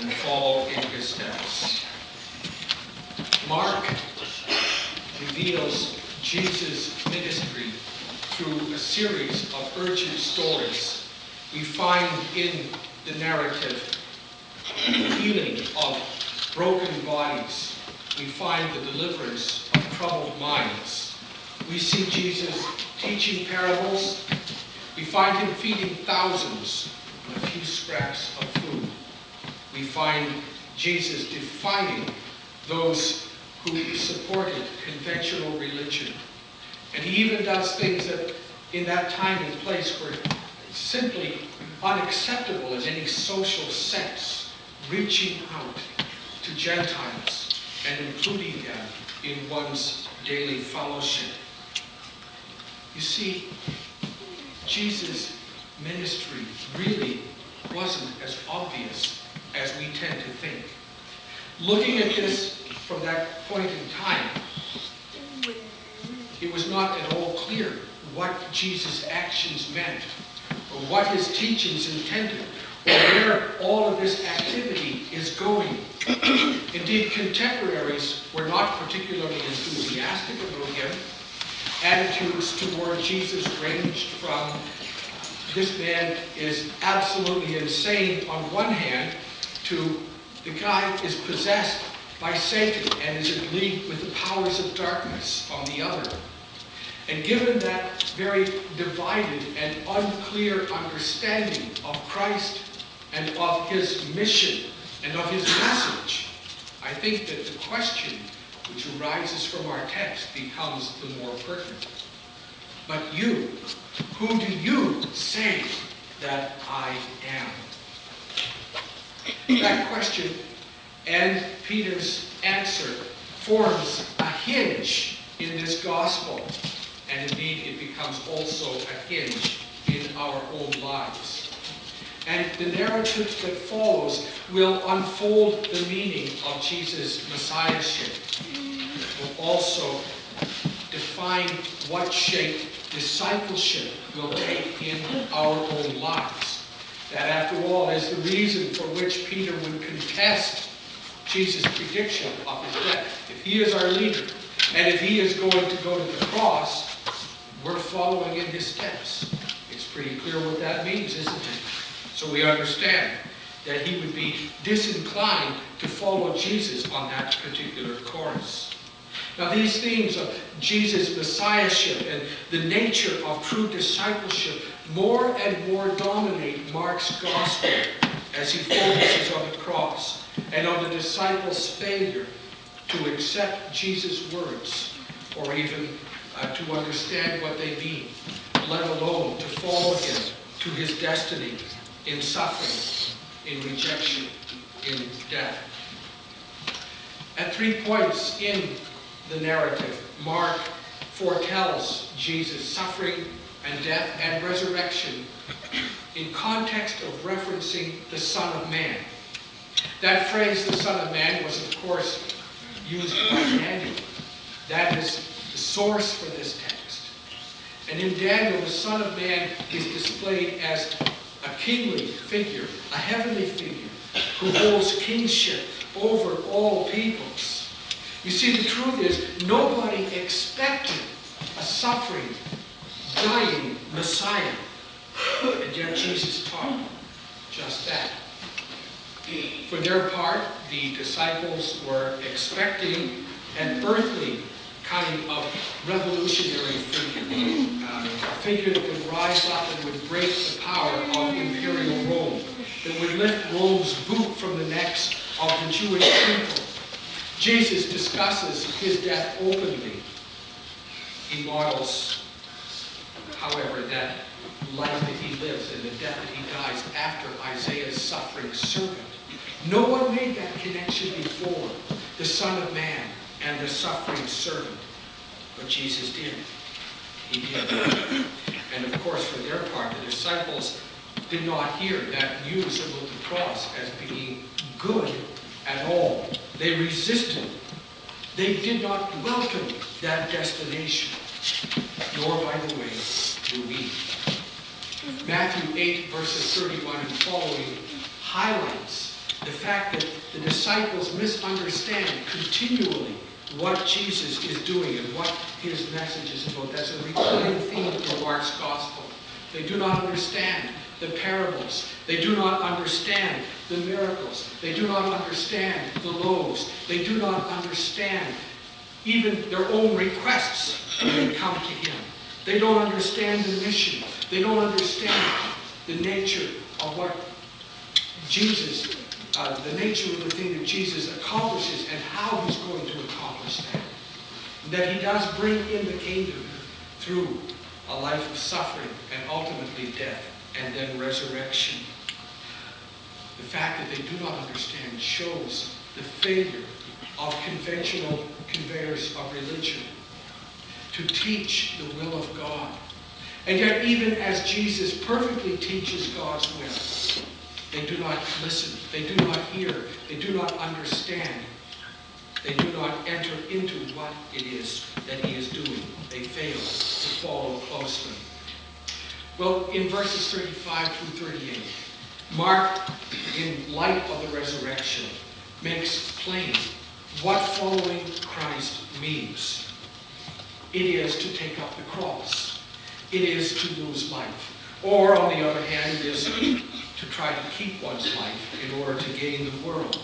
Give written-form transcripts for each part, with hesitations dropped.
and follow in his steps. Mark reveals Jesus' ministry through a series of urgent stories. We find in the narrative the healing of broken bodies. We find the deliverance of troubled minds. We see Jesus teaching parables. We find him feeding thousands on a few scraps of food. We find Jesus defining those who supported conventional religion. And he even does things that in that time and place were simply unacceptable in any social sense, reaching out to Gentiles and including them in one's daily fellowship. You see, Jesus' ministry really wasn't as obvious as we tend to think. Looking at this from that point in time, it was not at all clear what Jesus' actions meant, or what his teachings intended, or where all of this activity is going. Indeed, contemporaries were not particularly enthusiastic about him. Attitudes toward Jesus ranged from, this man is absolutely insane on one hand, to the guy is possessed by Satan and is in league with the powers of darkness on the other. And given that very divided and unclear understanding of Christ and of his mission and of his message, I think that the question which arises from our text becomes the more pertinent. But you, who do you say that I am? That question and Peter's answer forms a hinge in this gospel. And indeed, it becomes also a hinge in our own lives. And the narrative that follows will unfold the meaning of Jesus' messiahship. It will also define what shape discipleship will take in our own lives. That, after all, is the reason for which Peter would contest Jesus' prediction of his death. If he is our leader, and if he is going to go to the cross, we're following in his steps. It's pretty clear what that means, isn't it? So we understand that he would be disinclined to follow Jesus on that particular course. Now, these themes of Jesus' messiahship and the nature of true discipleship more and more dominate Mark's gospel as he focuses on the cross and on the disciples' failure to accept Jesus' words or even to understand what they mean, let alone to follow him to his destiny in suffering, in rejection, in death. At 3 points in the narrative, Mark foretells Jesus' suffering and death and resurrection in context of referencing the Son of Man. That phrase, the Son of Man, was of course used by Daniel. That is the source for this text. And in Daniel, the Son of Man is displayed as a kingly figure, a heavenly figure, who holds kingship over all peoples. You see, the truth is, nobody expected a suffering, dying Messiah. And yet Jesus taught just that. For their part, the disciples were expecting an earthly kind of revolutionary figure, a figure that would rise up and would break the power of imperial Rome, that would lift Rome's boot from the necks of the Jewish people. Jesus discusses his death openly. He models, however, that life that he lives and the death that he dies after Isaiah's suffering servant. No one made that connection before, the Son of Man and the suffering servant. But Jesus did. He did. And of course, for their part, the disciples did not hear that news about the cross as being good at all. They resisted. They did not welcome that destination. Nor, by the way, do we. Matthew 8, verses 31 and following highlights The fact that the disciples misunderstand continually what Jesus is doing and what his message is about. That's a recurring theme in Mark's gospel. They do not understand the parables. They do not understand the miracles. They do not understand the loaves. They do not understand even their own requests when they come to him. They don't understand the mission. They don't understand the nature of what Jesus, the nature of the thing that Jesus accomplishes and how he's going to accomplish that. That he does bring in the kingdom through a life of suffering and ultimately death and then resurrection. The fact that they do not understand shows the failure of conventional conveyors of religion to teach the will of God. And yet, even as Jesus perfectly teaches God's will, they do not listen, they do not hear, they do not understand. They do not enter into what it is that he is doing. They fail to follow closely. Well, in verses 35 through 38, Mark, in light of the resurrection, makes plain what following Christ means. It is to take up the cross. It is to lose life. Or, on the other hand, it is to try to keep one's life in order to gain the world.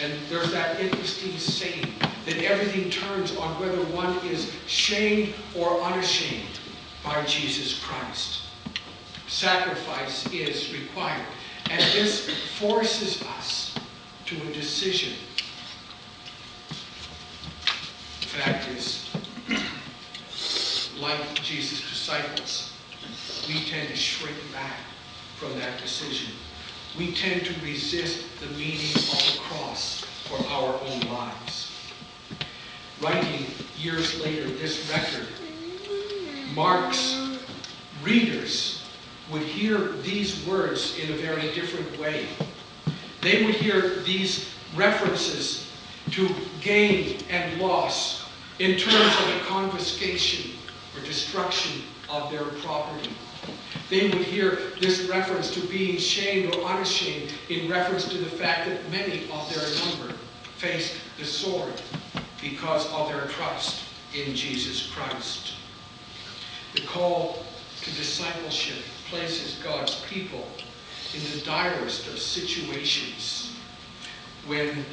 And there's that interesting saying that everything turns on whether one is shamed or unashamed by Jesus Christ. Sacrifice is required. And this forces us to a decision. The fact is, like Jesus' disciples, we tend to shrink back from that decision. We tend to resist the meaning of the cross for our own lives. Writing years later this record, Mark's readers would hear these words in a very different way. They would hear these references to gain and loss in terms of the confiscation or destruction of their property. They would hear this reference to being shamed or unashamed in reference to the fact that many of their number faced the sword because of their trust in Jesus Christ. The call to discipleship places God's people in the direst of situations when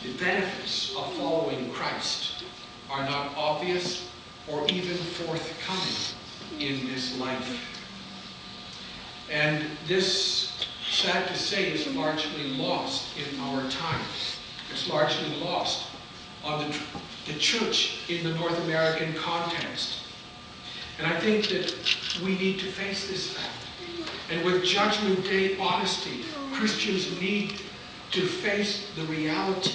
the benefits of following Christ are not obvious or even forthcoming in this life. And this, sad to say, is largely lost in our time. It's largely lost on the church in the North American context. And I think that we need to face this fact. And with Judgment Day honesty, Christians need to face the reality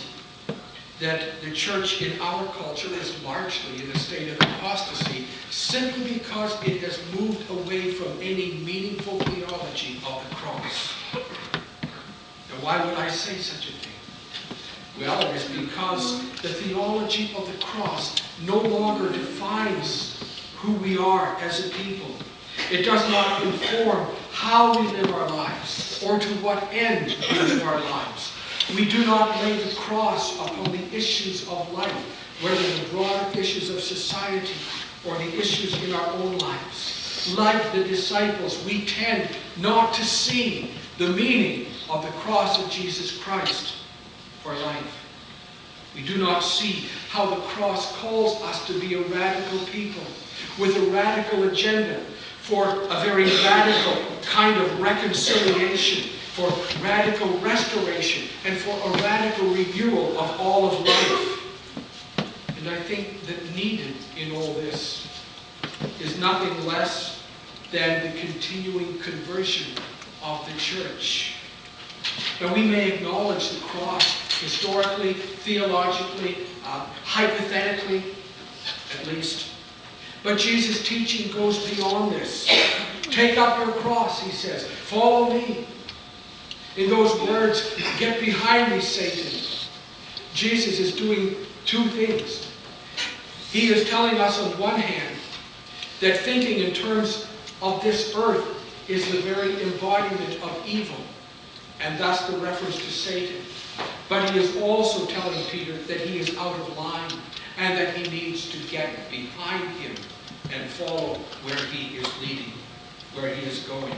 that the church in our culture is largely in a state of apostasy simply because it has moved away from any meaningful theology of the cross. Now, why would I say such a thing? Well, it is because the theology of the cross no longer defines who we are as a people. It does not inform how we live our lives or to what end we live our lives. We do not lay the cross upon the issues of life, whether the broader issues of society or the issues in our own lives. Like the disciples, we tend not to see the meaning of the cross of Jesus Christ for life. We do not see how the cross calls us to be a radical people with a radical agenda for a very radical kind of reconciliation, for radical restoration, and for a radical renewal of all of life. And I think that needed in all this is nothing less than the continuing conversion of the church. Now, we may acknowledge the cross historically, theologically, hypothetically, at least. But Jesus' teaching goes beyond this. Take up your cross, he says. Follow me. In those words, get behind me, Satan. Jesus is doing two things. He is telling us on one hand that thinking in terms of this earth is the very embodiment of evil. and thus the reference to Satan. But he is also telling Peter that he is out of line and that he needs to get behind him and follow where he is leading, where he is going.